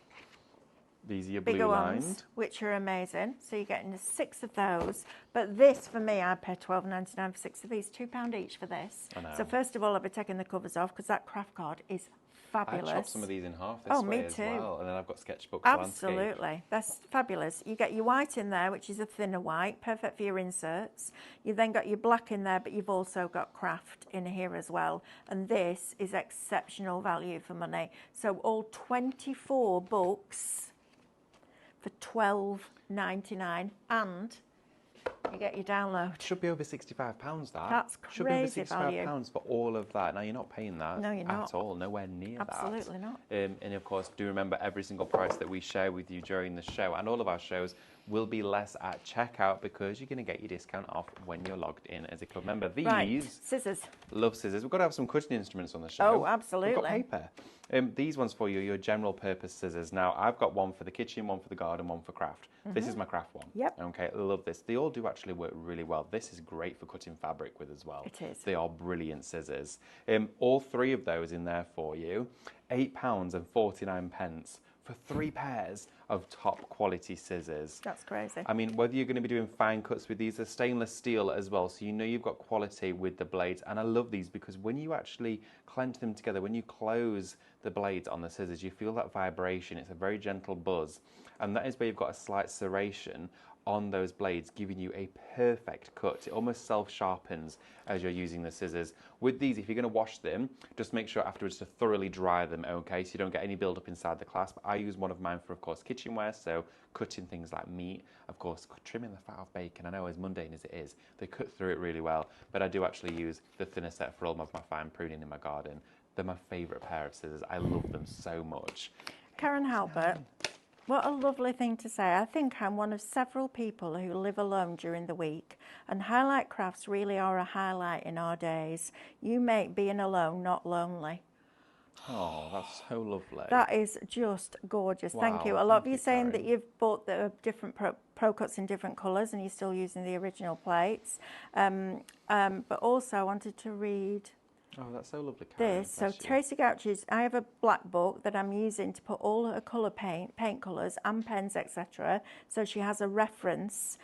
These are your bigger blue lined ones, which are amazing. So you're getting 6 of those. But this, for me, I pay $12.99 for 6 of these, £2 each for this. I know. So first of all, I'll be taking the covers off because that craft card is fabulous. I chopped some of these in half this way as well, and then I've got sketchbooks, Absolutely, landscape. that's fabulous. You get your white in there, which is a thinner white, perfect for your inserts. You then got your black in there, but you've also got craft in here as well. And this is exceptional value for money. So all 24 books for $12.99, and you get your download. Should be over £65, that. That's Should be over crazy value. £65 for all of that. Now, you're not paying that No, you're not. at all, nowhere near Absolutely that. not. And of course, do remember every single price that we share with you during the show and all of our shows will be less at checkout because you're going to get your discount off when you're logged in as a club member. These, right. Scissors. Love scissors. We've got to have some cutting instruments on the show. Oh, absolutely. We've got paper. These ones for you, your general purpose scissors. Now, I've got one for the kitchen, one for the garden, one for craft. This is my craft one. Yep. Okay, I love this. They all do actually work really well. This is great for cutting fabric with as well. It is. They are brilliant scissors. All 3 of those in there for you. £8.49 for 3 pairs of top quality scissors. That's crazy. I mean, whether you're going to be doing fine cuts with these, are stainless steel as well, so you know you've got quality with the blades. And I love these because when you actually clench them together, when you close the blades on the scissors, you feel that vibration. It's a very gentle buzz. And that is where you've got a slight serration on those blades, giving you a perfect cut. It almost self-sharpens as you're using the scissors. With these, if you're going to wash them, just make sure afterwards to thoroughly dry them, okay, so you don't get any build-up inside the clasp. I use one of mine for, of course, kitchenware, so cutting things like meat, of course, trimming the fat off bacon. I know, as mundane as it is, they cut through it really well, but I do actually use the thinner set for all of my fine pruning in my garden. They're my favourite pair of scissors. I love them so much. Karen Halbert, what a lovely thing to say. I think I'm one of several people who live alone during the week, and highlight crafts really are a highlight in our days. You make being alone not lonely. Oh, that's so lovely. That is just gorgeous. Wow, Thank you. A lot of you saying Karen. that you've bought the different pro cuts in different colours and you're still using the original plates. But also I wanted to read Oh, that's so lovely, Karen. this. So Tracy Goucher's, I have a black book that I'm using to put all her colour paint colours and pens, etc. So she has a reference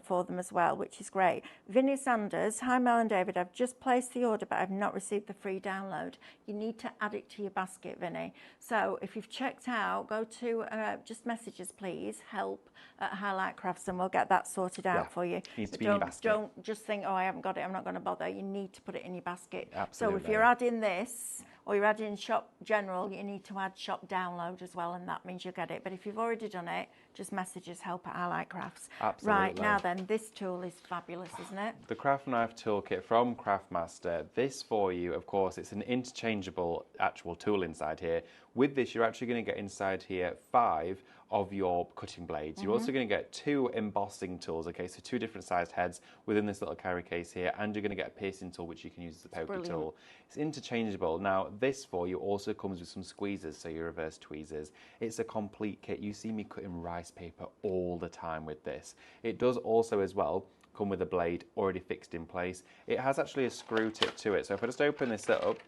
for them as well, which is great. Vinnie Sanders, hi Mel and David, I've just placed the order but I've not received the free download. You need to add it to your basket, Vinnie. So if you've checked out, go to just messages please, help at Highlight Crafts, and we'll get that sorted out for you. Needs to be in your basket. Don't just think, oh, I haven't got it, I'm not going to bother. You need to put it in your basket. Absolutely. So if you're adding this, or you're adding Shop General, you need to add Shop Download as well, and that means you'll get it. But if you've already done it, just message us, help at Highlight Crafts. Absolutely. Right, now then, this tool is fabulous, isn't it? The Craft Knife Toolkit from Craftmaster. This for you, of course, it's an interchangeable actual tool inside here. With this, you're actually going to get inside here 5 of your cutting blades. You're also going to get 2 embossing tools, okay, so 2 different sized heads within this little carry case here, and you're going to get a piercing tool which you can use as a poker tool. It's interchangeable. Now this for you also comes with some squeezers, so your reverse tweezers. It's a complete kit. You see me cutting rice paper all the time with this. It does also as well come with a blade already fixed in place. It has actually a screw tip to it, so if I just open this up,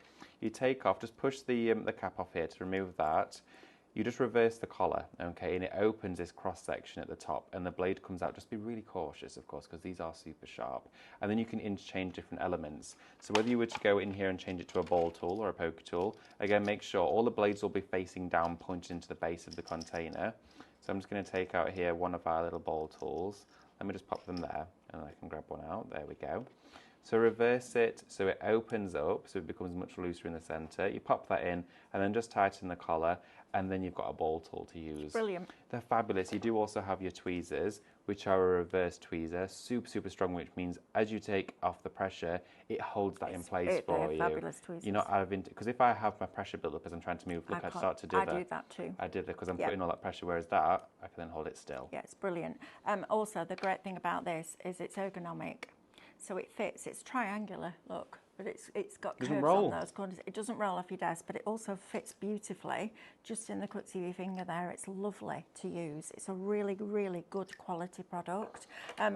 you take off, just push the cap off here to remove that. You just reverse the collar, okay, and it opens this cross section at the top, and the blade comes out. Just be really cautious, of course, because these are super sharp. And then you can interchange different elements. So whether you were to go in here and change it to a ball tool or a poker tool, again, make sure all the blades will be facing down, pointed into the base of the container. So I'm just going to take out here one of our little ball tools. Let me just pop them there, and I can grab one out. There we go. So reverse it so it opens up, so it becomes much looser in the center. You pop that in, and then just tighten the collar, and then you've got a ball tool to use. Brilliant. They're fabulous. You do also have your tweezers, which are a reverse tweezer, super strong, which means as you take off the pressure, it holds that in place for you. Fabulous tweezers. You're not having to, because if I have my pressure build up as I'm trying to move, look, I start to dither. I do that too. I dither because I'm putting all that pressure, whereas that, I can then hold it still. Yeah, it's brilliant. Also, the great thing about this is it's ergonomic. So it fits, it's triangular, look, but it's got curves on those corners. It doesn't roll off your desk, but it also fits beautifully just in the crooks of your finger there. It's lovely to use. It's a really, really good quality product.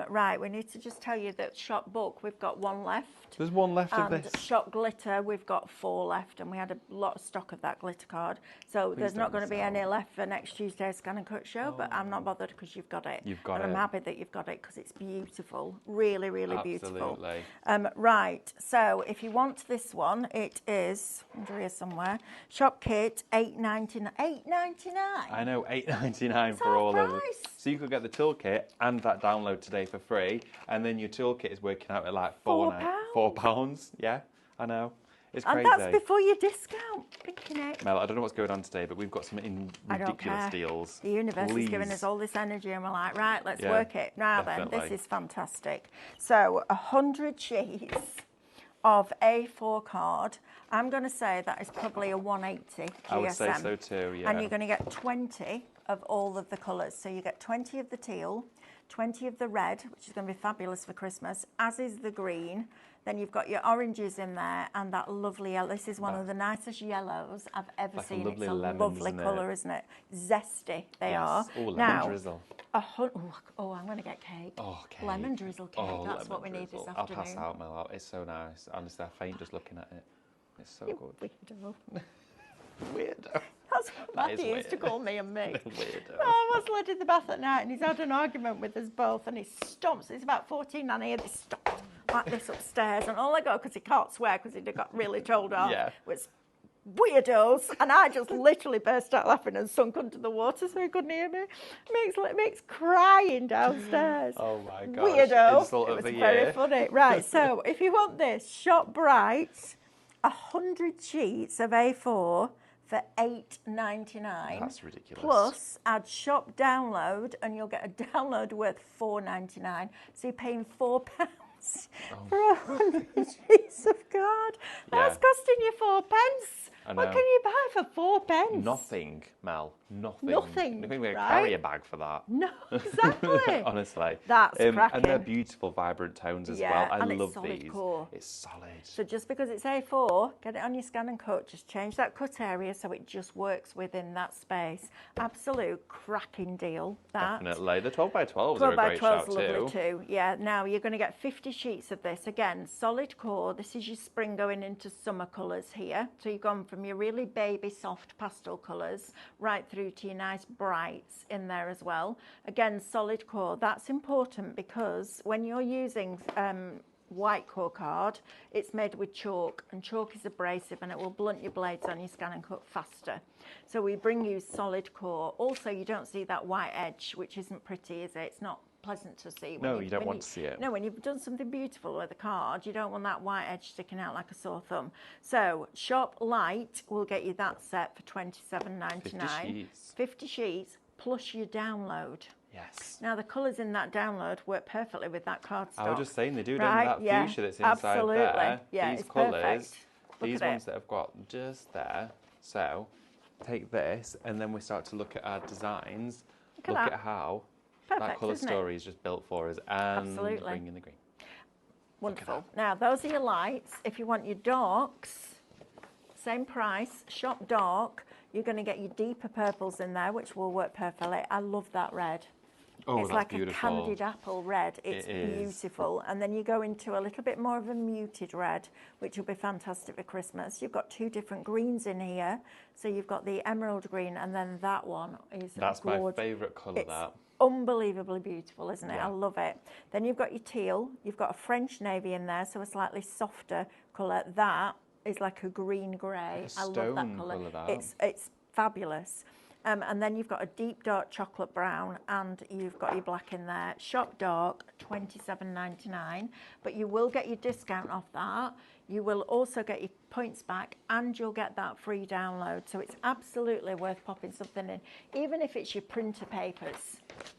Right, we need to just tell you that Shop Book, we've got 1 left. There's 1 left of this. Shop Glitter, we've got 4 left, and we had a lot of stock of that glitter card. So there's not going to be any left for next Tuesday's Scan and Cut show, but I'm not bothered because you've got it. You've got it. And I'm happy that you've got it because it's beautiful. Really, really beautiful. Absolutely. Right, so if you want this one, it is under here somewhere. Shop Kit, $8.99. $8.99. I know, $8.99 for all of it. So you could get the toolkit and that download today for free, and then your toolkit is working out at like £4. Yeah, I know. It's crazy. And that's before your discount. Mel, I don't know what's going on today, but we've got some ridiculous deals. The universe is giving us all this energy, and we're like, right, let's work it. Now definitely. then, this is fantastic. So 100 sheets of A4 card. I'm going to say that is probably a 180 GSM. I would say so too, yeah. And you're going to get 20 of all of the colours. So you get 20 of the teal, 20 of the red, which is going to be fabulous for Christmas, as is the green. Then you've got your oranges in there and that lovely yellow. This is one of the nicest yellows I've ever seen. It's a lovely colour, isn't it? Zesty they are. Oh, lemon drizzle. Oh, I'm going to get cake. Oh, cake. Lemon drizzle cake. That's what we need this afternoon. I'll pass out, Mel. It's so nice. Honestly, I faint just looking at it. It's so good. Weirdo. Weirdo. That's what Matthew used to call me and me. Weirdo. I was led in the bath at night and he's had an argument with us both and he stomps. It's about 14 and I hear this stomp like this upstairs and all I go, because he can't swear because he got really told off, was weirdos, and I just literally burst out laughing and sunk under the water so he couldn't hear me. Makes crying downstairs. Oh my gosh. Weirdo. Insult of the year. Very funny. Right, so if you want this, Shop Bright, 100 sheets of A4 for $8.99. That's ridiculous. Plus, add Shop Download, and you'll get a download worth $4.99. So you're paying £4 for 100 sheets of card. That's costing you £4. What can you buy for 4 pence? Nothing, Mel. Nothing. Nothing. You couldn't even right? carry a bag for that. No, exactly. Honestly. That's cracking. And they're beautiful, vibrant tones as well. I and love it's solid these. Core. It's solid. So just because it's A4, get it on your scan and cut. Just change that cut area so it just works within that space. Absolute cracking deal. That. Definitely. The 12 by 12s are a great shout too. 12 by 12 is lovely too. Yeah. Now you're going to get 50 sheets of this. Again, solid core. This is your spring going into summer colours here. So you've gone from your really baby soft pastel colours right through to your nice brights in there as well. Again, solid core. That's important because when you're using white core card, it's made with chalk, and chalk is abrasive and it will blunt your blades on your scan and cut faster. So we bring you solid core. Also, you don't see that white edge, which isn't pretty, is it? It's not pleasant to see. No, you don't want to see it. No, when you've done something beautiful with a card, you don't want that white edge sticking out like a sore thumb. So Shop Light will get you that set for $27.99. 50 sheets. 50 sheets plus your download. Yes. Now the colours in that download work perfectly with that cardstock. I was just saying they do, right? don't that fuchsia that's inside absolutely. there. Yeah, these it's colours, perfect. these ones that I've got just there. So take this, and then we start to look at our designs. Look at how that colour story is just built for us, and bring in the green. Wonderful. Now those are your lights. If you want your darks, same price. Shop dark. You're going to get your deeper purples in there, which will work perfectly. I love that red. Oh, it's that's like beautiful. a candied apple red. It's beautiful. And then you go into a little bit more of a muted red, which will be fantastic for Christmas. You've got 2 different greens in here. So you've got the emerald green, and then that one is That's gorgeous. my favourite colour, that. Unbelievably beautiful, isn't it? Yeah. I love it. Then you've got your teal. You've got a French navy in there, so a slightly softer colour. That is like a green grey. I love that colour. It's fabulous. And then you've got a deep dark chocolate brown, and you've got your black in there. Shop dark, $27.99, but you will get your discount off that. You will also get your points back, and you'll get that free download. So it's absolutely worth popping something in, even if it's your printer papers.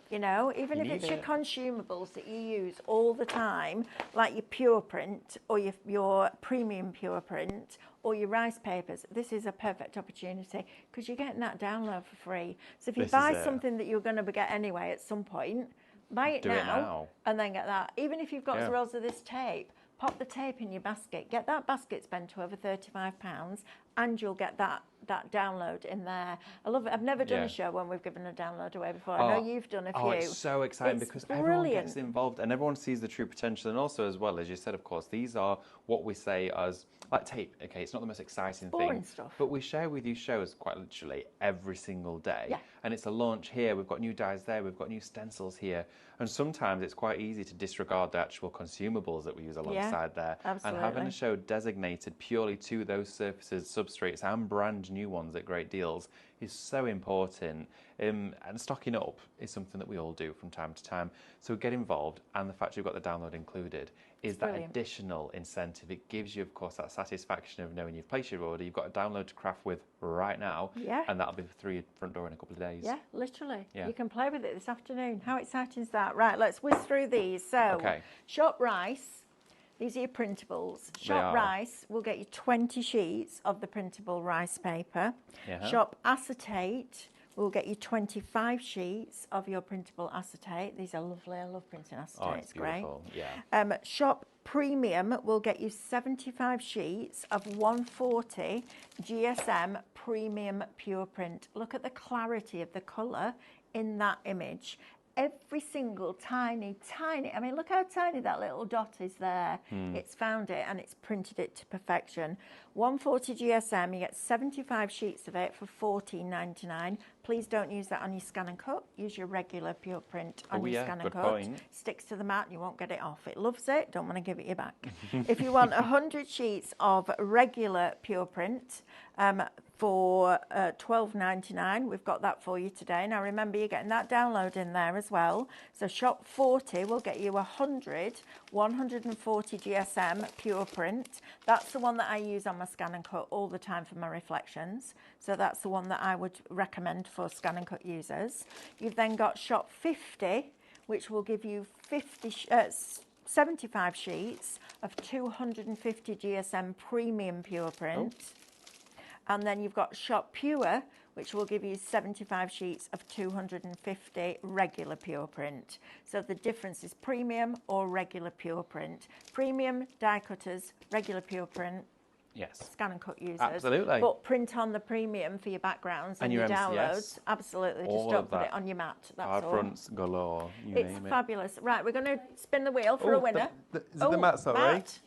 You know, even if it's your consumables that you use all the time, like your pure print or your premium pure print or your rice papers, this is a perfect opportunity because you're getting that download for free. So if you buy something that you're going to get anyway at some point, buy it now and then get that. Even if you've got rolls of this tape, pop the tape in your basket, get that basket spent to over £35, and you'll get that download in there. I love it. I've never done a show when we've given a download away before. I know you've done a few. Oh, it's so exciting because everyone gets involved and everyone sees the true potential. And also, as well, as you said, of course, these are what we say as like tape. Okay, it's not the most exciting thing, stuff. But we share with you shows quite literally every single day. Yeah. And it's a launch here. We've got new dies there. We've got new stencils here. And sometimes it's quite easy to disregard the actual consumables that we use alongside there. Absolutely. And having a show designated purely to those surfaces, substrates, and brand new ones at great deals is so important. And stocking up is something that we all do from time to time. So get involved, and the fact you've got the download included is that additional incentive. It gives you, of course, that satisfaction of knowing you've placed your order. You've got a download to craft with right now, and that'll be through your front door in a couple of days. Yeah, literally. Yeah. You can play with it this afternoon. How exciting is that? Right, let's whiz through these. So, Shop Rice. These are your printables. Shop Rice will get you 20 sheets of the printable rice paper. Shop Acetate will get you 25 sheets of your printable acetate. These are lovely. I love printing acetate. Oh, it's beautiful. Great. Yeah. Shop Premium will get you 75 sheets of 140 GSM Premium Pure Print. Look at the clarity of the colour in that image. Every single tiny, I mean, look how tiny that little dot is there. It's found it and it's printed it to perfection. 140 GSM, you get 75 sheets of it for $14.99. Please don't use that on your scan and cut. Use your regular pure print on your scan and cut. Point. Sticks to the mat, you won't get it off. It loves it, don't want to give it you back. If you want 100 sheets of regular pure print, for $12.99. We've got that for you today. Now remember, you're getting that download in there as well. So Shop 40 will get you 140 GSM pure print. That's the one that I use on my scan and cut all the time for my reflections. So that's the one that I would recommend for scan and cut users. You've then got Shop 50, which will give you 75 sheets of 250 GSM premium pure print. And then you've got Shop Pure, which will give you 75 sheets of 250 regular pure print. So the difference is premium or regular pure print. Premium die cutters, regular pure print. Yes. Scan and cut users. Absolutely. But print on the premium for your backgrounds and your downloads. Absolutely. Just don't put it on your mat. That's all. Card fronts galore. It's fabulous. Right, we're going to spin the wheel for a winner. Is it the mat, sorry? Matt.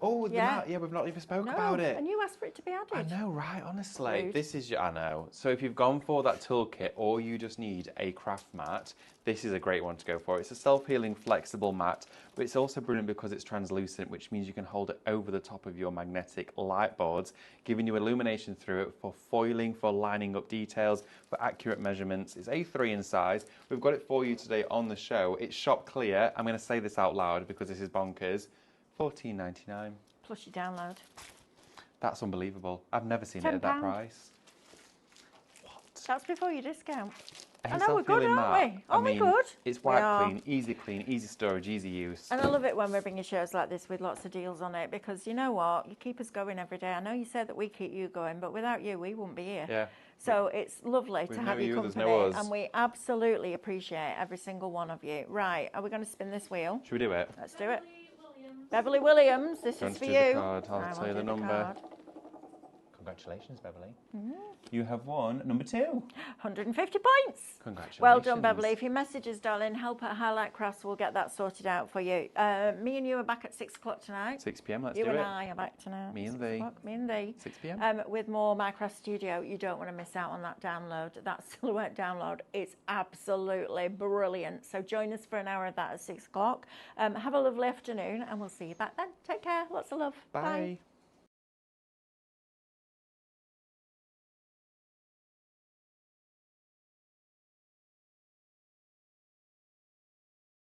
Oh, the mat. Yeah, we've not even spoke about it. And you asked for it to be added. I know, right? Honestly, Rude. this is I know. So if you've gone for that toolkit, or you just need a craft mat, this is a great one to go for. It's a self-healing, flexible mat, but it's also brilliant because it's translucent, which means you can hold it over the top of your magnetic light boards, giving you illumination through it for foiling, for lining up details, for accurate measurements. It's A3 in size. We've got it for you today on the show. It's shop clear. I'm going to say this out loud because this is bonkers. $14.99. Plus your download. That's unbelievable. I've never seen it at that price. What? That's before your discount. I know we're good, aren't we? Aren't we good? It's wipe clean, easy storage, easy use. And I love it when we bring you shows like this with lots of deals on it, because you know what? You keep us going every day. I know you said that we keep you going, but without you, we wouldn't be here. Yeah. So it's lovely to have your company, and we absolutely appreciate every single one of you. Right, are we going to spin this wheel? Should we do it? Let's do it. Beverly Williams, this is for you. I'll tell you the number. Congratulations, Beverly. You have won number 2. 150 points. Congratulations. Well done, Beverly. If you message us, darling, help at Highlight Crafts, we'll get that sorted out for you. Me and you are back at 6 o'clock tonight. 6 p.m, let's do it. You and I are back tonight. Me and thee. Me and thee. 6 p.m. With more My Craft Studio. You don't want to miss out on that download. That silhouette download is absolutely brilliant. So join us for an hour of that at 6 o'clock. Have a lovely afternoon, and we'll see you back then. Take care. Lots of love. Bye. Bye.